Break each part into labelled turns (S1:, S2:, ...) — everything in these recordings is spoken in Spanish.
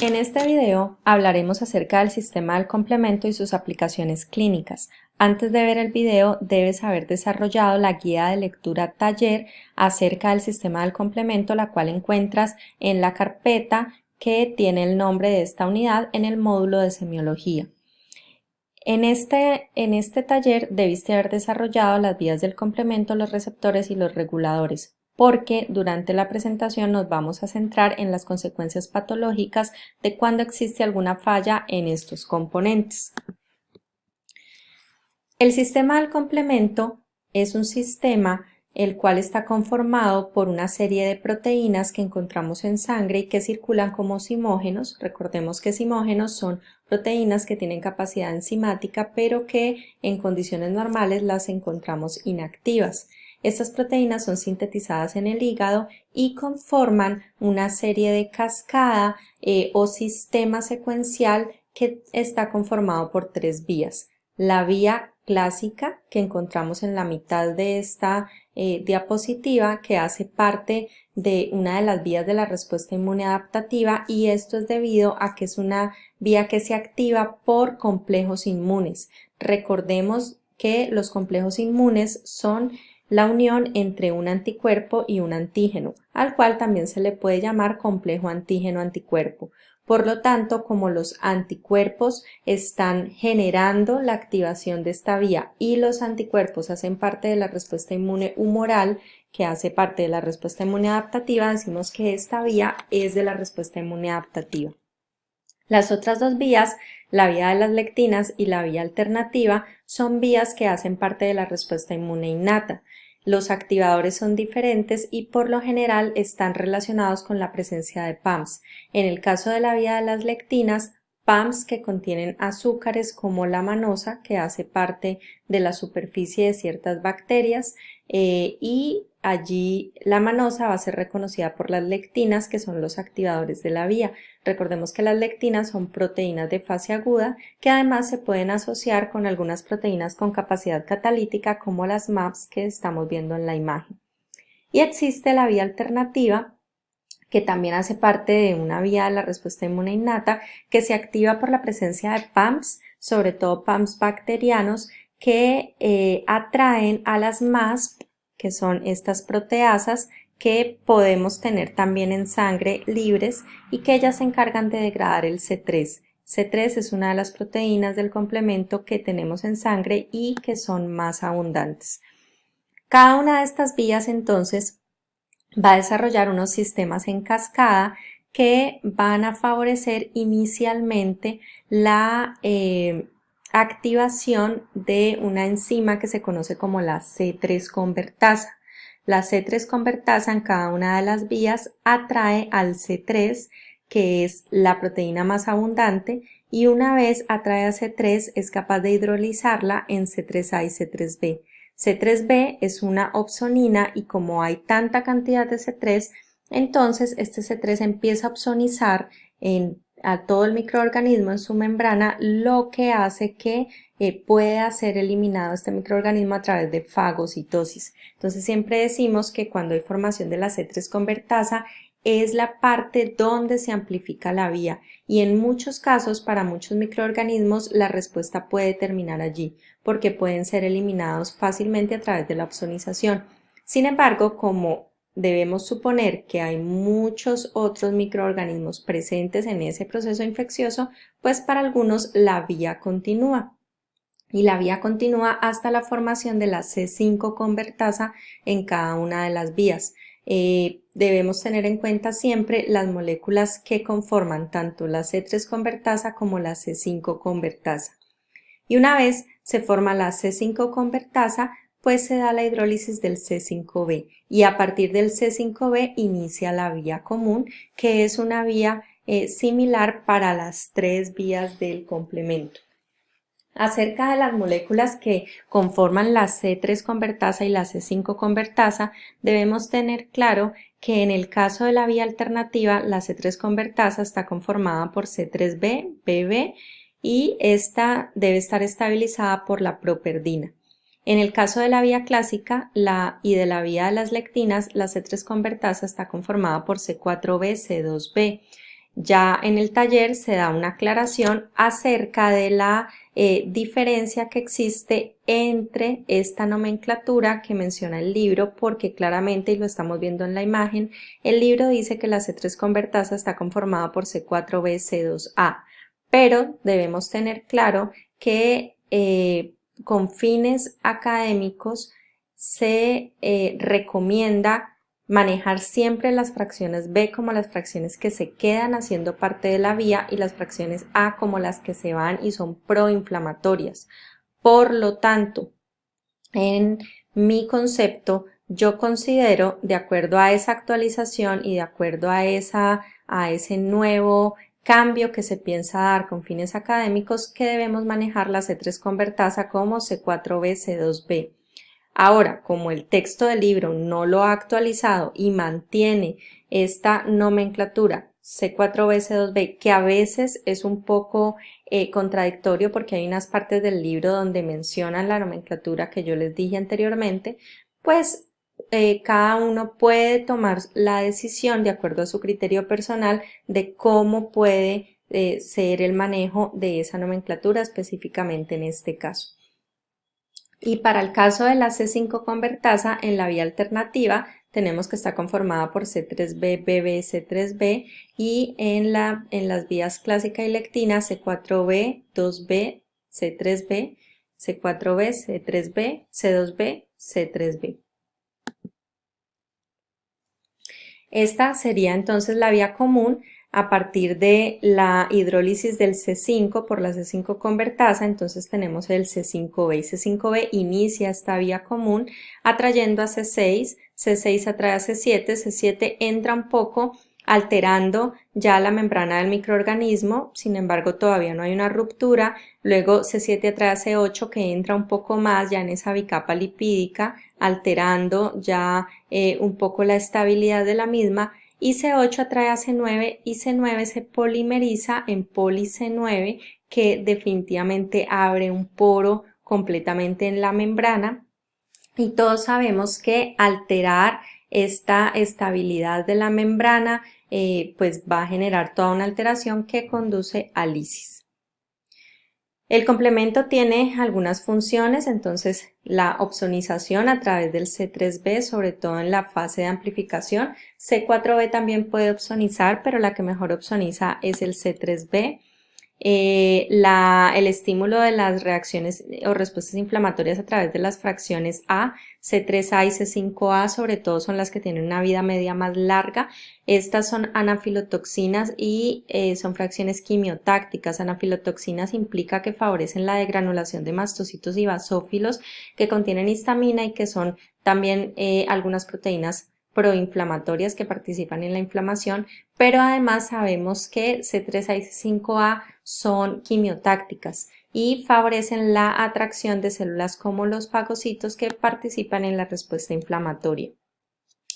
S1: En este video hablaremos acerca del sistema del complemento y sus aplicaciones clínicas. Antes de ver el video, debes haber desarrollado la guía de lectura taller acerca del sistema del complemento, la cual encuentras en la carpeta que tiene el nombre de esta unidad en el módulo de semiología. En este taller debiste haber desarrollado las vías del complemento, los receptores y los reguladores, porque durante la presentación nos vamos a centrar en las consecuencias patológicas de cuando existe alguna falla en estos componentes. El sistema del complemento es un sistema el cual está conformado por una serie de proteínas que encontramos en sangre y que circulan como simógenos. Recordemos que simógenos son proteínas que tienen capacidad enzimática, pero que en condiciones normales las encontramos inactivas. Estas proteínas son sintetizadas en el hígado y conforman una serie de cascada o sistema secuencial que está conformado por tres vías. La vía clásica que encontramos en la mitad de esta diapositiva, que hace parte de una de las vías de la respuesta inmune adaptativa, y esto es debido a que es una vía que se activa por complejos inmunes. Recordemos que los complejos inmunes son la unión entre un anticuerpo y un antígeno, al cual también se le puede llamar complejo antígeno-anticuerpo. Por lo tanto, como los anticuerpos están generando la activación de esta vía y los anticuerpos hacen parte de la respuesta inmune humoral, que hace parte de la respuesta inmune adaptativa, decimos que esta vía es de la respuesta inmune adaptativa. Las otras dos vías, la vía de las lectinas y la vía alternativa, son vías que hacen parte de la respuesta inmune innata. Los activadores son diferentes y por lo general están relacionados con la presencia de PAMs. En el caso de la vía de las lectinas, PAMs que contienen azúcares como la manosa, que hace parte de la superficie de ciertas bacterias, y allí la manosa va a ser reconocida por las lectinas, que son los activadores de la vía. Recordemos que las lectinas son proteínas de fase aguda que además se pueden asociar con algunas proteínas con capacidad catalítica como las MAPs que estamos viendo en la imagen. Y existe la vía alternativa, que también hace parte de una vía de la respuesta inmune innata, que se activa por la presencia de PAMs, sobre todo PAMs bacterianos, que atraen a las MASP, que son estas proteasas que podemos tener también en sangre libres y que ellas se encargan de degradar el C3. C3 es una de las proteínas del complemento que tenemos en sangre y que son más abundantes. Cada una de estas vías entonces va a desarrollar unos sistemas en cascada que van a favorecer inicialmente la activación de una enzima que se conoce como la C3 convertasa. La C3 convertasa en cada una de las vías atrae al C3, que es la proteína más abundante, y una vez atrae a C3 es capaz de hidrolizarla en C3A y C3B. C3B es una opsonina y como hay tanta cantidad de C3, entonces este C3 empieza a opsonizar a todo el microorganismo en su membrana, lo que hace que pueda ser eliminado este microorganismo a través de fagocitosis. Entonces siempre decimos que cuando hay formación de la C3 convertasa es la parte donde se amplifica la vía y en muchos casos para muchos microorganismos la respuesta puede terminar allí porque pueden ser eliminados fácilmente a través de la opsonización. Sin embargo, como debemos suponer que hay muchos otros microorganismos presentes en ese proceso infeccioso, pues para algunos la vía continúa. Y la vía continúa hasta la formación de la C5 convertasa en cada una de las vías. Debemos tener en cuenta siempre las moléculas que conforman tanto la C3 convertasa como la C5 convertasa. Y una vez se forma la C5 convertasa, pues se da la hidrólisis del C5b y a partir del C5b inicia la vía común, que es una vía similar para las tres vías del complemento. Acerca de las moléculas que conforman la C3 convertasa y la C5 convertasa, debemos tener claro que en el caso de la vía alternativa, la C3 convertasa está conformada por C3b, Bb, y esta debe estar estabilizada por la properdina. En el caso de la vía clásica y de la vía de las lectinas, la C3 convertasa está conformada por C4b, C2b. Ya en el taller se da una aclaración acerca de la diferencia que existe entre esta nomenclatura que menciona el libro, porque claramente, y lo estamos viendo en la imagen, el libro dice que la C3 convertasa está conformada por C4b, C2a, pero debemos tener claro que con fines académicos se recomienda manejar siempre las fracciones B como las fracciones que se quedan haciendo parte de la vía y las fracciones A como las que se van y son proinflamatorias. Por lo tanto, en mi concepto, yo considero, de acuerdo a esa actualización y de acuerdo a ese nuevo cambio que se piensa dar con fines académicos, que debemos manejar la C3 convertasa como C4b, C2b. Ahora, como el texto del libro no lo ha actualizado y mantiene esta nomenclatura C4b, C2b, que a veces es un poco contradictorio porque hay unas partes del libro donde mencionan la nomenclatura que yo les dije anteriormente, pues cada uno puede tomar la decisión de acuerdo a su criterio personal de cómo puede ser el manejo de esa nomenclatura específicamente en este caso. Y para el caso de la C5 convertasa, en la vía alternativa tenemos que está conformada por C3b, Bb, C3b y en las vías clásica y lectina C4b, 2b, C3b, C4b, C3b, C2b, C3b. Esta sería entonces la vía común a partir de la hidrólisis del C5 por la C5 convertasa. Entonces tenemos el C5b y C5b inicia esta vía común atrayendo a C6, C6 atrae a C7, C7 entra un poco alterando ya la membrana del microorganismo, sin embargo todavía no hay una ruptura. Luego C7 atrae a C8 que entra un poco más ya en esa bicapa lipídica, alterando ya un poco la estabilidad de la misma, y C8 atrae a C9 y C9 se polimeriza en poli C9 que definitivamente abre un poro completamente en la membrana, y todos sabemos que alterar esta estabilidad de la membrana pues va a generar toda una alteración que conduce a lisis. El complemento tiene algunas funciones, entonces la opsonización a través del C3b, sobre todo en la fase de amplificación. C4b también puede opsonizar, pero la que mejor opsoniza es el C3b. El estímulo de las reacciones o respuestas inflamatorias a través de las fracciones A, C3A y C5A, sobre todo son las que tienen una vida media más larga. Estas son anafilotoxinas y son fracciones quimiotácticas. Anafilotoxinas implica que favorecen la degranulación de mastocitos y basófilos que contienen histamina y que son también algunas proteínas proinflamatorias que participan en la inflamación, pero además sabemos que C3A y C5A son quimiotácticas y favorecen la atracción de células como los fagocitos que participan en la respuesta inflamatoria.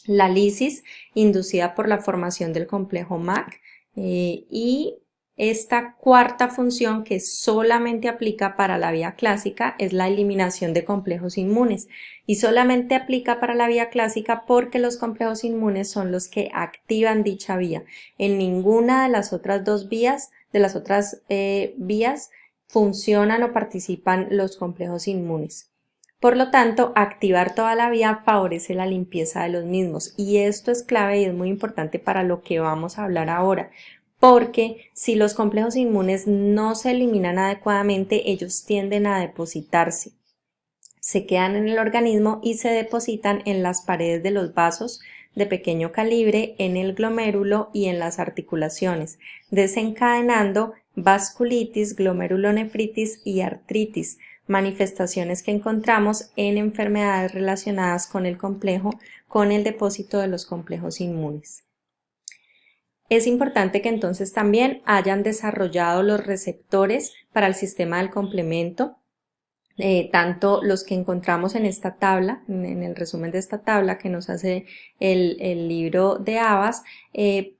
S1: La lisis inducida por la formación del complejo MAC y esta cuarta función que solamente aplica para la vía clásica es la eliminación de complejos inmunes, y solamente aplica para la vía clásica porque los complejos inmunes son los que activan dicha vía. En ninguna de las otras dos vías, vías funcionan o participan los complejos inmunes. Por lo tanto, activar toda la vía favorece la limpieza de los mismos, y esto es clave y es muy importante para lo que vamos a hablar ahora, porque si los complejos inmunes no se eliminan adecuadamente, ellos tienden a depositarse, se quedan en el organismo y se depositan en las paredes de los vasos de pequeño calibre, en el glomérulo y en las articulaciones, desencadenando vasculitis, glomerulonefritis y artritis, manifestaciones que encontramos en enfermedades relacionadas con el complejo, con el depósito de los complejos inmunes. Es importante que entonces también hayan desarrollado los receptores para el sistema del complemento, tanto los que encontramos en esta tabla, en el resumen de esta tabla que nos hace el libro de Havas,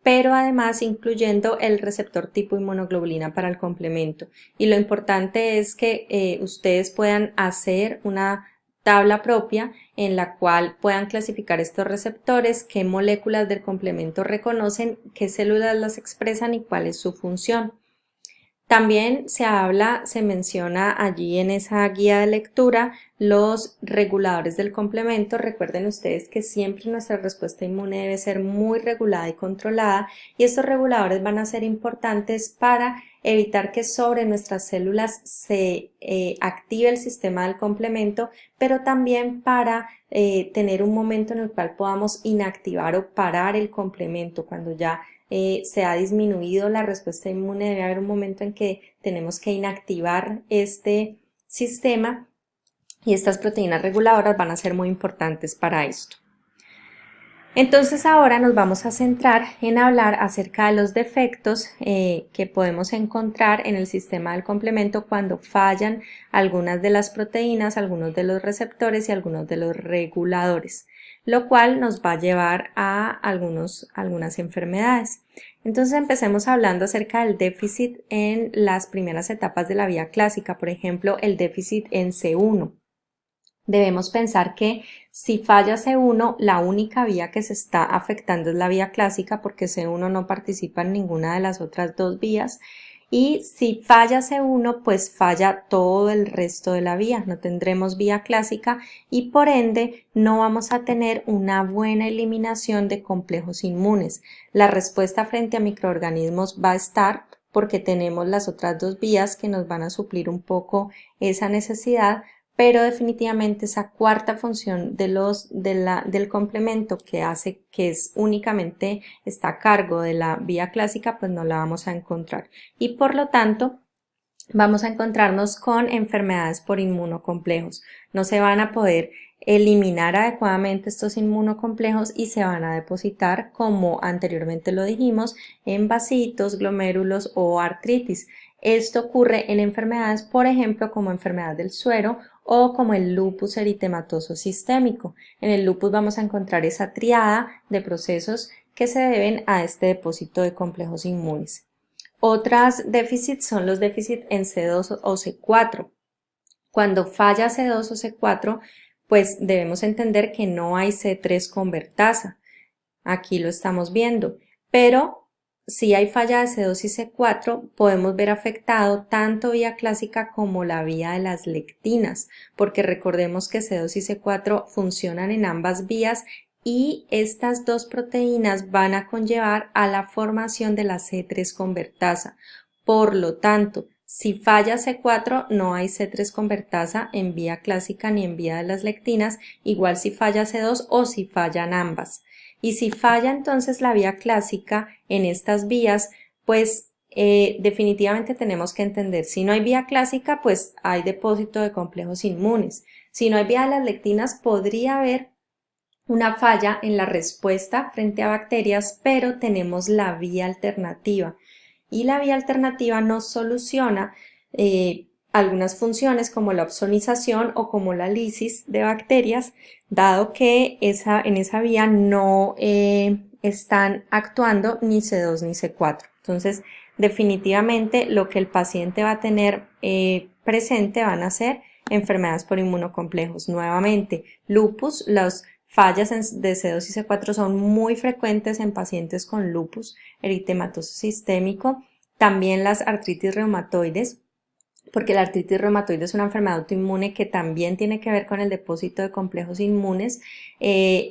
S1: pero además incluyendo el receptor tipo inmunoglobulina para el complemento. Y lo importante es que ustedes puedan hacer una tabla propia en la cual puedan clasificar estos receptores, qué moléculas del complemento reconocen, qué células las expresan y cuál es su función. También se menciona allí en esa guía de lectura los reguladores del complemento. Recuerden ustedes que siempre nuestra respuesta inmune debe ser muy regulada y controlada, y estos reguladores van a ser importantes para evitar que sobre nuestras células se active el sistema del complemento, pero también para tener un momento en el cual podamos inactivar o parar el complemento cuando ya se ha disminuido la respuesta inmune. Debe haber un momento en que tenemos que inactivar este sistema, y estas proteínas reguladoras van a ser muy importantes para esto. Entonces ahora nos vamos a centrar en hablar acerca de los defectos que podemos encontrar en el sistema del complemento cuando fallan algunas de las proteínas, algunos de los receptores y algunos de los reguladores, lo cual nos va a llevar a algunas enfermedades. Entonces empecemos hablando acerca del déficit en las primeras etapas de la vía clásica, por ejemplo, el déficit en C1. Debemos pensar que si falla C1, la única vía que se está afectando es la vía clásica, porque C1 no participa en ninguna de las otras dos vías, y si falla C1, pues falla todo el resto de la vía, no tendremos vía clásica y por ende no vamos a tener una buena eliminación de complejos inmunes. La respuesta frente a microorganismos va a estar, porque tenemos las otras dos vías que nos van a suplir un poco esa necesidad, pero definitivamente esa cuarta función del complemento que hace que únicamente está a cargo de la vía clásica, pues no la vamos a encontrar, y por lo tanto vamos a encontrarnos con enfermedades por inmunocomplejos. No se van a poder eliminar adecuadamente estos inmunocomplejos y se van a depositar, como anteriormente lo dijimos, en vasitos, glomérulos o artritis. Esto ocurre en enfermedades, por ejemplo, como enfermedad del suero o como el lupus eritematoso sistémico. En el lupus vamos a encontrar esa triada de procesos que se deben a este depósito de complejos inmunes. Otros déficits son los déficits en C2 o C4. Cuando falla C2 o C4, pues debemos entender que no hay C3 convertasa. Aquí lo estamos viendo, pero si hay falla de C2 y C4, podemos ver afectado tanto vía clásica como la vía de las lectinas, porque recordemos que C2 y C4 funcionan en ambas vías y estas dos proteínas van a conllevar a la formación de la C3 convertasa. Por lo tanto, si falla C4, no hay C3 convertasa en vía clásica ni en vía de las lectinas, igual si falla C2 o si fallan ambas. Y si falla entonces la vía clásica en estas vías, pues definitivamente tenemos que entender, si no hay vía clásica, pues hay depósito de complejos inmunes. Si no hay vía de las lectinas, podría haber una falla en la respuesta frente a bacterias, pero tenemos la vía alternativa. Y la vía alternativa nos soluciona algunas funciones como la opsonización o como la lisis de bacterias, dado que en esa vía no están actuando ni C2 ni C4. Entonces, definitivamente lo que el paciente va a tener presente van a ser enfermedades por inmunocomplejos. Nuevamente, lupus, las fallas de C2 y C4 son muy frecuentes en pacientes con lupus eritematoso sistémico, también las artritis reumatoides, porque la artritis reumatoide es una enfermedad autoinmune que también tiene que ver con el depósito de complejos inmunes.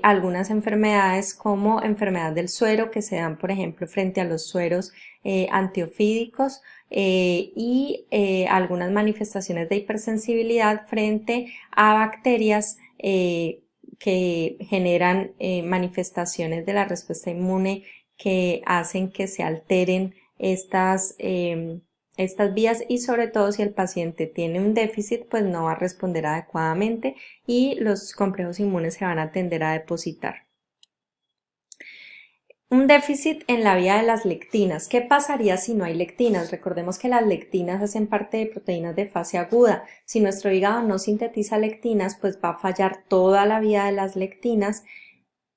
S1: Algunas enfermedades como enfermedad del suero, que se dan por ejemplo frente a los sueros antiofídicos, y algunas manifestaciones de hipersensibilidad frente a bacterias que generan manifestaciones de la respuesta inmune que hacen que se alteren estas vías, y sobre todo si el paciente tiene un déficit, pues no va a responder adecuadamente y los complejos inmunes se van a tender a depositar. Un déficit en la vía de las lectinas. ¿Qué pasaría si no hay lectinas? Recordemos que las lectinas hacen parte de proteínas de fase aguda. Si nuestro hígado no sintetiza lectinas, pues va a fallar toda la vía de las lectinas.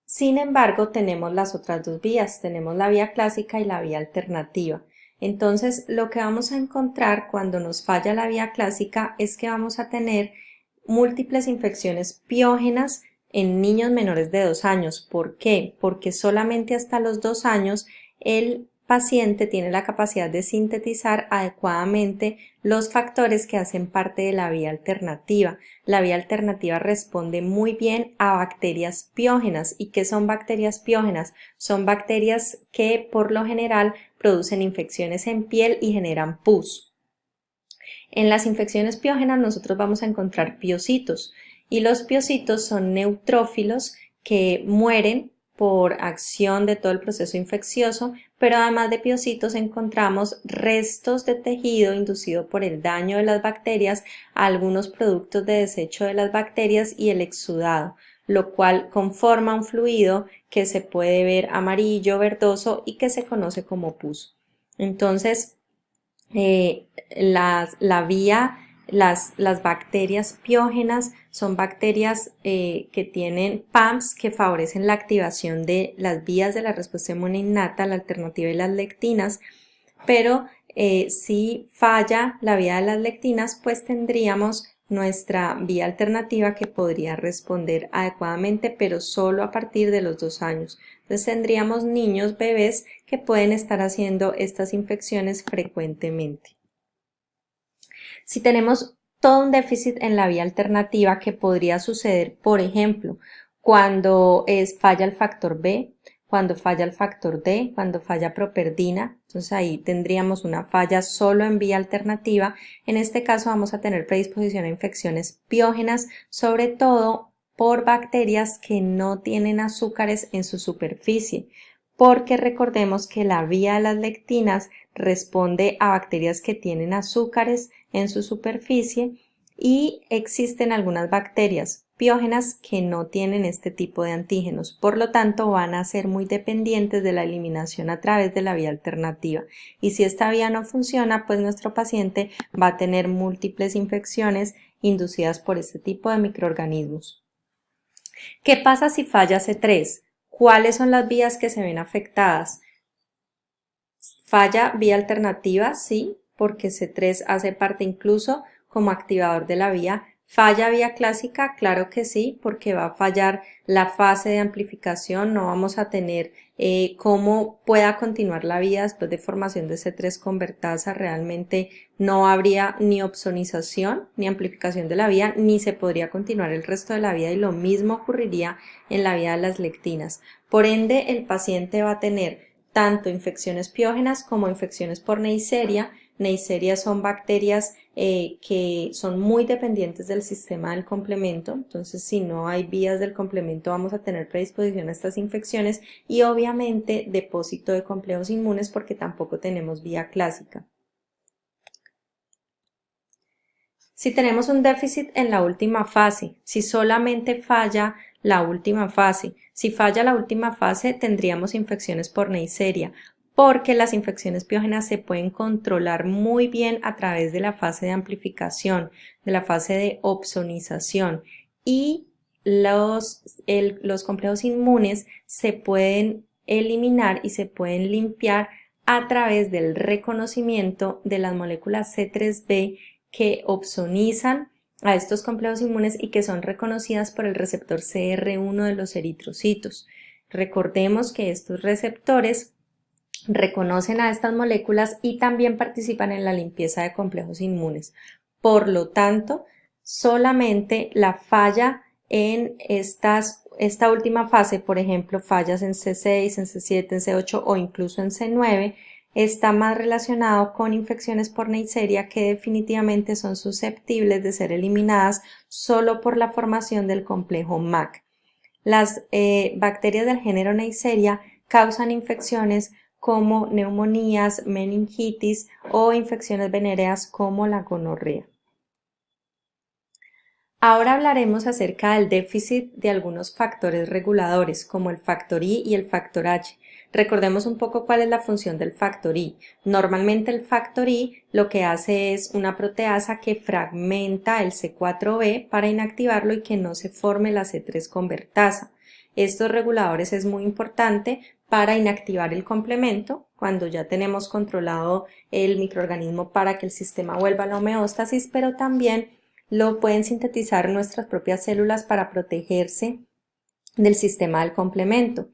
S1: Sin embargo, tenemos las otras dos vías, tenemos la vía clásica y la vía alternativa. Entonces, lo que vamos a encontrar cuando nos falla la vía clásica es que vamos a tener múltiples infecciones piógenas en niños menores de 2 años. ¿Por qué? Porque solamente hasta los 2 años el paciente tiene la capacidad de sintetizar adecuadamente los factores que hacen parte de la vía alternativa. La vía alternativa responde muy bien a bacterias piógenas. ¿Y qué son bacterias piógenas? Son bacterias que por lo general producen infecciones en piel y generan pus. En las infecciones piógenas nosotros vamos a encontrar piocitos y los piocitos son neutrófilos que mueren por acción de todo el proceso infeccioso, pero además de piocitos encontramos restos de tejido inducido por el daño de las bacterias, algunos productos de desecho de las bacterias y el exudado, lo cual conforma un fluido que se puede ver amarillo, verdoso y que se conoce como pus. Entonces, las bacterias piógenas son bacterias que tienen PAMPs que favorecen la activación de las vías de la respuesta inmune innata, la alternativa y las lectinas, pero si falla la vía de las lectinas, pues tendríamos nuestra vía alternativa que podría responder adecuadamente, pero solo a partir de los 2 años. Entonces tendríamos niños, bebés, que pueden estar haciendo estas infecciones frecuentemente. Si tenemos todo un déficit en la vía alternativa que podría suceder, por ejemplo, cuando falla el factor B, cuando falla el factor D, cuando falla properdina, entonces ahí tendríamos una falla solo en vía alternativa. En este caso vamos a tener predisposición a infecciones piógenas, sobre todo por bacterias que no tienen azúcares en su superficie, porque recordemos que la vía de las lectinas responde a bacterias que tienen azúcares en su superficie y existen algunas bacterias piógenas que no tienen este tipo de antígenos, por lo tanto van a ser muy dependientes de la eliminación a través de la vía alternativa, y si esta vía no funciona, pues nuestro paciente va a tener múltiples infecciones inducidas por este tipo de microorganismos. ¿Qué pasa si falla C3? ¿Cuáles son las vías que se ven afectadas? Falla vía alternativa, sí, porque C3 hace parte incluso como activador de la vía. ¿Falla vía clásica? Claro que sí, porque va a fallar la fase de amplificación, no vamos a tener cómo pueda continuar la vía después de formación de C3 convertasa, realmente no habría ni opsonización ni amplificación de la vía, ni se podría continuar el resto de la vida, y lo mismo ocurriría en la vía de las lectinas. Por ende, el paciente va a tener tanto infecciones piógenas como infecciones por Neisseria. Neisseria son bacterias que son muy dependientes del sistema del complemento, entonces si no hay vías del complemento vamos a tener predisposición a estas infecciones, y obviamente depósito de complejos inmunes porque tampoco tenemos vía clásica. Si tenemos un déficit en la última fase, si solamente falla la última fase, si falla la última fase tendríamos infecciones por Neisseria, porque las infecciones piógenas se pueden controlar muy bien a través de la fase de amplificación, de la fase de opsonización, y los complejos inmunes se pueden eliminar y se pueden limpiar a través del reconocimiento de las moléculas C3b que opsonizan a estos complejos inmunes y que son reconocidas por el receptor CR1 de los eritrocitos. Recordemos que estos receptores reconocen a estas moléculas y también participan en la limpieza de complejos inmunes. Por lo tanto, solamente la falla en esta última fase, por ejemplo, fallas en C6, en C7, en C8 o incluso en C9, está más relacionado con infecciones por Neisseria que definitivamente son susceptibles de ser eliminadas solo por la formación del complejo MAC. Las bacterias del género Neisseria causan infecciones como neumonías, meningitis o infecciones venéreas como la gonorrea. Ahora hablaremos acerca del déficit de algunos factores reguladores, como el factor I y el factor H. Recordemos un poco cuál es la función del factor I. Normalmente el factor I lo que hace es una proteasa que fragmenta el C4b para inactivarlo y que no se forme la C3 convertasa. Estos reguladores es muy importante para inactivar el complemento cuando ya tenemos controlado el microorganismo para que el sistema vuelva a la homeostasis, pero también lo pueden sintetizar nuestras propias células para protegerse del sistema del complemento.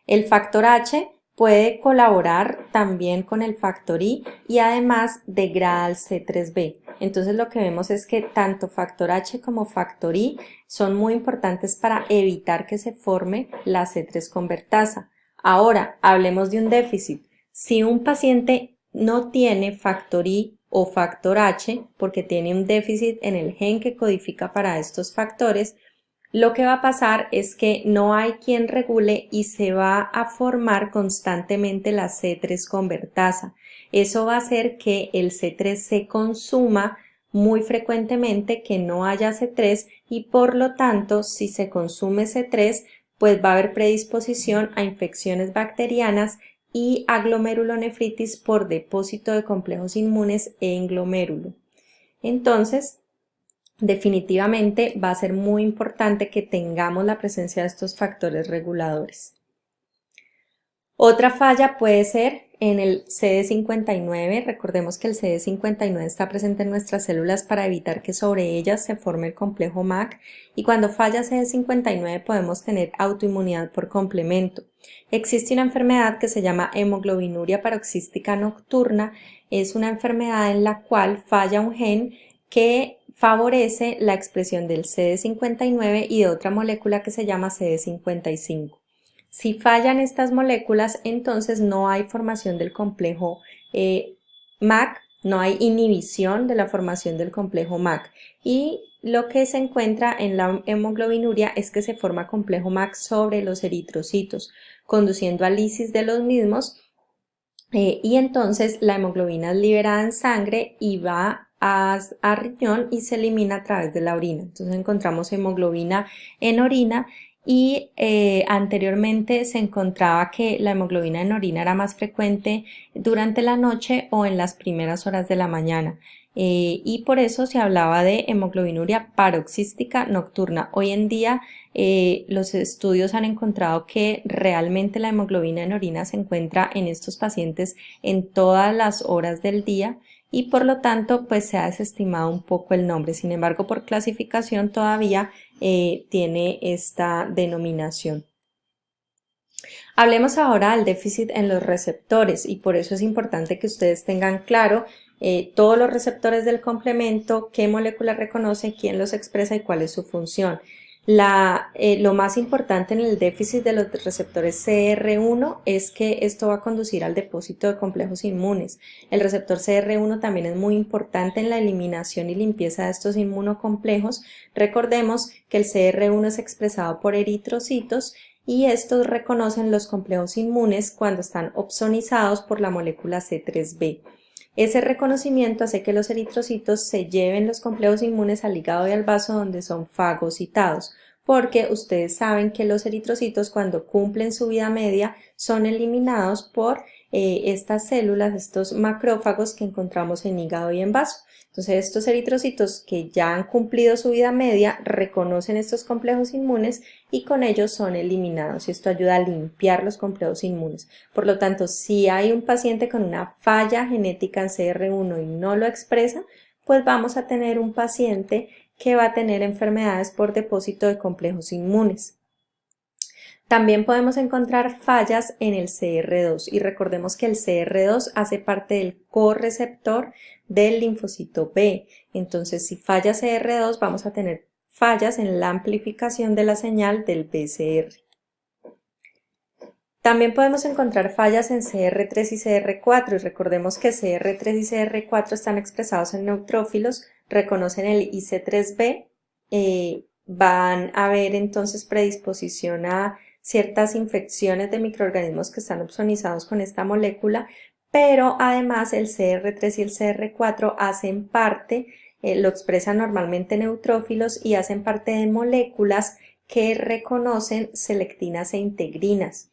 S1: El factor H puede colaborar también con el factor I y además degrada al C3b. Entonces lo que vemos es que tanto factor H como factor I son muy importantes para evitar que se forme la C3 convertasa. Ahora, hablemos de un déficit. Si un paciente no tiene factor I o factor H porque tiene un déficit en el gen que codifica para estos factores, lo que va a pasar es que no hay quien regule y se va a formar constantemente la C3 convertasa. Eso va a hacer que el C3 se consuma muy frecuentemente, que no haya C3 y por lo tanto si se consume C3 pues va a haber predisposición a infecciones bacterianas y a glomerulonefritis por depósito de complejos inmunes en glomérulo. Entonces, definitivamente va a ser muy importante que tengamos la presencia de estos factores reguladores. Otra falla puede ser en el CD59. Recordemos que el CD59 está presente en nuestras células para evitar que sobre ellas se forme el complejo MAC, y cuando falla CD59 podemos tener autoinmunidad por complemento. Existe una enfermedad que se llama hemoglobinuria paroxística nocturna. Es una enfermedad en la cual falla un gen que favorece la expresión del CD59 y de otra molécula que se llama CD55. Si fallan estas moléculas, entonces no hay formación del complejo MAC, no hay inhibición de la formación del complejo MAC. Y lo que se encuentra en la hemoglobinuria es que se forma complejo MAC sobre los eritrocitos, conduciendo a lisis de los mismos, y entonces la hemoglobina es liberada en sangre y va a riñón y se elimina a través de la orina. Entonces encontramos hemoglobina en orina y anteriormente se encontraba que la hemoglobina en orina era más frecuente durante la noche o en las primeras horas de la mañana. Y por eso se hablaba de hemoglobinuria paroxística nocturna. Hoy en día los estudios han encontrado que realmente la hemoglobina en orina se encuentra en estos pacientes en todas las horas del día y por lo tanto pues se ha desestimado un poco el nombre. Sin embargo, por clasificación todavía tiene esta denominación. Hablemos ahora del déficit en los receptores y por eso es importante que ustedes tengan claro todos los receptores del complemento, qué molécula reconoce, quién los expresa y cuál es su función. Lo más importante en el déficit de los receptores CR1 es que esto va a conducir al depósito de complejos inmunes. El receptor CR1 también es muy importante en la eliminación y limpieza de estos inmunocomplejos. Recordemos que el CR1 es expresado por eritrocitos y estos reconocen los complejos inmunes cuando están opsonizados por la molécula C3b. Ese reconocimiento hace que los eritrocitos se lleven los complejos inmunes al hígado y al vaso donde son fagocitados, porque ustedes saben que los eritrocitos cuando cumplen su vida media son eliminados por estas células, estos macrófagos que encontramos en hígado y en vaso. Entonces estos eritrocitos que ya han cumplido su vida media reconocen estos complejos inmunes y con ellos son eliminados y esto ayuda a limpiar los complejos inmunes. Por lo tanto, si hay un paciente con una falla genética en CR1 y no lo expresa, pues vamos a tener un paciente que va a tener enfermedades por depósito de complejos inmunes. También podemos encontrar fallas en el CR2 y recordemos que el CR2 hace parte del correceptor del linfocito B. Entonces, si falla CR2, vamos a tener fallas en la amplificación de la señal del BCR. También podemos encontrar fallas en CR3 y CR4 y recordemos que CR3 y CR4 están expresados en neutrófilos, reconocen el IC3B, van a haber entonces predisposición a ciertas infecciones de microorganismos que están opsonizados con esta molécula, pero además el CR3 y el CR4 hacen parte, lo expresan normalmente neutrófilos y hacen parte de moléculas que reconocen selectinas e integrinas,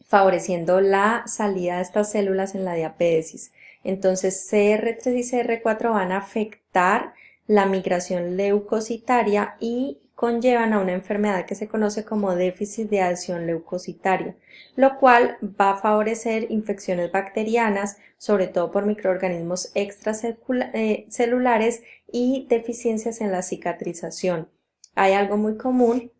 S1: favoreciendo la salida de estas células en la diapédesis. Entonces CR3 y CR4 van a afectar la migración leucocitaria y conllevan a una enfermedad que se conoce como déficit de adhesión leucocitaria, lo cual va a favorecer infecciones bacterianas, sobre todo por microorganismos extracelulares y deficiencias en la cicatrización. Hay algo muy común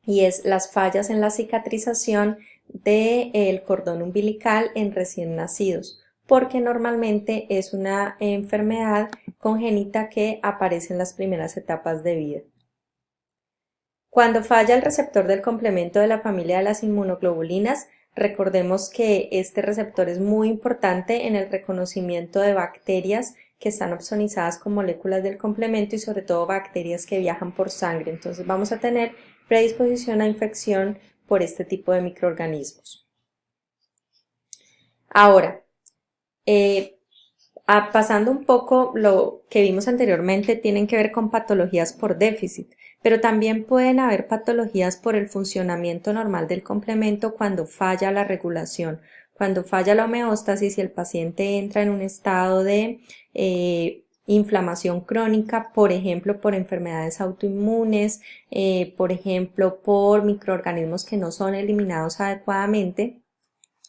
S1: y es las fallas en la cicatrización del cordón umbilical en recién nacidos, porque normalmente es una enfermedad congénita que aparece en las primeras etapas de vida. Cuando falla el receptor del complemento de la familia de las inmunoglobulinas, recordemos que este receptor es muy importante en el reconocimiento de bacterias que están opsonizadas con moléculas del complemento y sobre todo bacterias que viajan por sangre. Entonces vamos a tener predisposición a infección por este tipo de microorganismos. Ahora, pasando un poco lo que vimos anteriormente, tienen que ver con patologías por déficit, pero también pueden haber patologías por el funcionamiento normal del complemento cuando falla la regulación, cuando falla la homeostasis y el paciente entra en un estado de inflamación crónica, por ejemplo, por enfermedades autoinmunes, por ejemplo, por microorganismos que no son eliminados adecuadamente.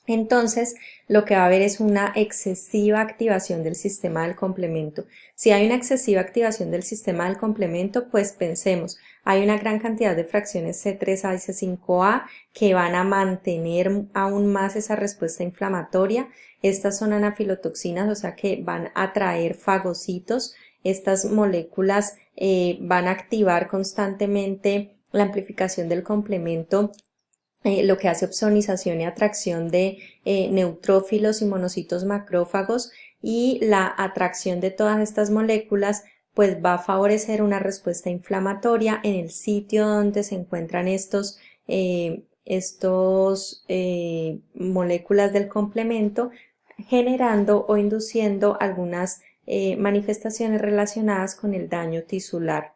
S1: Entonces, lo que va a haber es una excesiva activación del sistema del complemento. Si hay una excesiva activación del sistema del complemento, pues pensemos, hay una gran cantidad de fracciones C3A y C5A que van a mantener aún más esa respuesta inflamatoria. Estas son anafilotoxinas, o sea que van a atraer fagocitos. Estas moléculas van a activar constantemente la amplificación del complemento, lo que hace opsonización y atracción de neutrófilos y monocitos macrófagos, y la atracción de todas estas moléculas pues va a favorecer una respuesta inflamatoria en el sitio donde se encuentran estos moléculas del complemento, generando o induciendo algunas manifestaciones relacionadas con el daño tisular.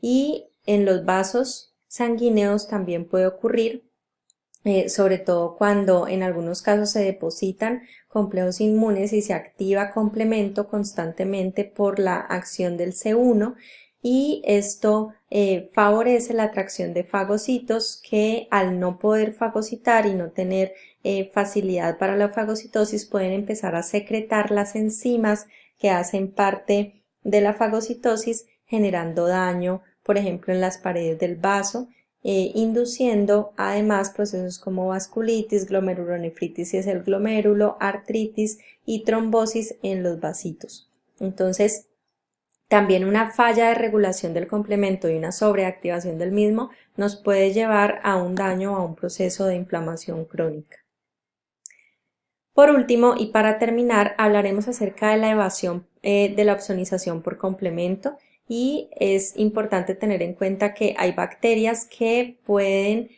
S1: Y en los vasos sanguíneos también puede ocurrir, sobre todo cuando en algunos casos se depositan complejos inmunes y se activa complemento constantemente por la acción del C1, y esto favorece la atracción de fagocitos que, al no poder fagocitar y no tener facilidad para la fagocitosis, pueden empezar a secretar las enzimas que hacen parte de la fagocitosis, generando daño, por ejemplo, en las paredes del vaso, induciendo además procesos como vasculitis, glomerulonefritis si es el glomérulo, artritis y trombosis en los vasitos. Entonces, también una falla de regulación del complemento y una sobreactivación del mismo nos puede llevar a un daño o a un proceso de inflamación crónica. Por último, y para terminar, hablaremos acerca de la evasión de la opsonización por complemento. Y es importante tener en cuenta que hay bacterias que pueden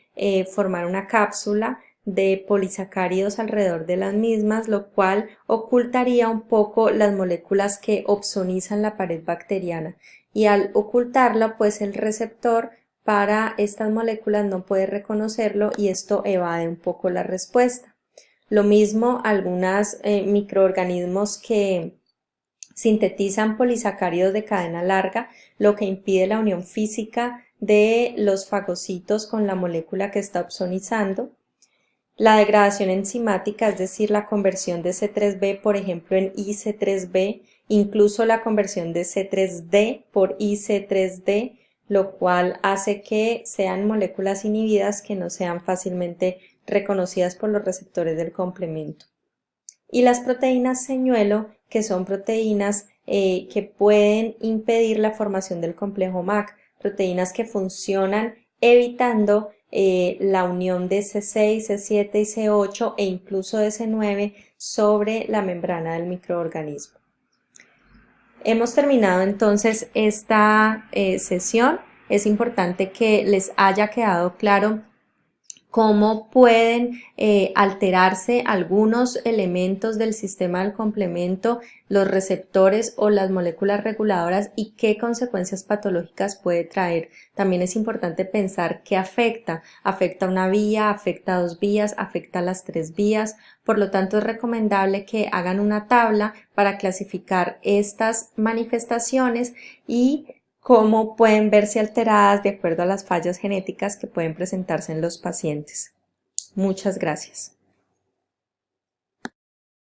S1: formar una cápsula de polisacáridos alrededor de las mismas, lo cual ocultaría un poco las moléculas que opsonizan la pared bacteriana, y al ocultarla, pues el receptor para estas moléculas no puede reconocerlo y esto evade un poco la respuesta. Lo mismo algunos microorganismos que sintetizan polisacáridos de cadena larga, lo que impide la unión física de los fagocitos con la molécula que está opsonizando. La degradación enzimática, es decir, la conversión de C3b, por ejemplo, en IC3b, incluso la conversión de C3d por IC3d, lo cual hace que sean moléculas inhibidas que no sean fácilmente reconocidas por los receptores del complemento. Y las proteínas señuelo, que son proteínas que pueden impedir la formación del complejo MAC, proteínas que funcionan evitando la unión de C6, C7 y C8 e incluso de C9 sobre la membrana del microorganismo. Hemos terminado entonces esta sesión. Es importante que les haya quedado claro cómo pueden alterarse algunos elementos del sistema del complemento, los receptores o las moléculas reguladoras, y qué consecuencias patológicas puede traer. También es importante pensar qué afecta. Afecta una vía, afecta dos vías, afecta las tres vías. Por lo tanto, es recomendable que hagan una tabla para clasificar estas manifestaciones y cómo pueden verse alteradas de acuerdo a las fallas genéticas que pueden presentarse en los pacientes. Muchas gracias.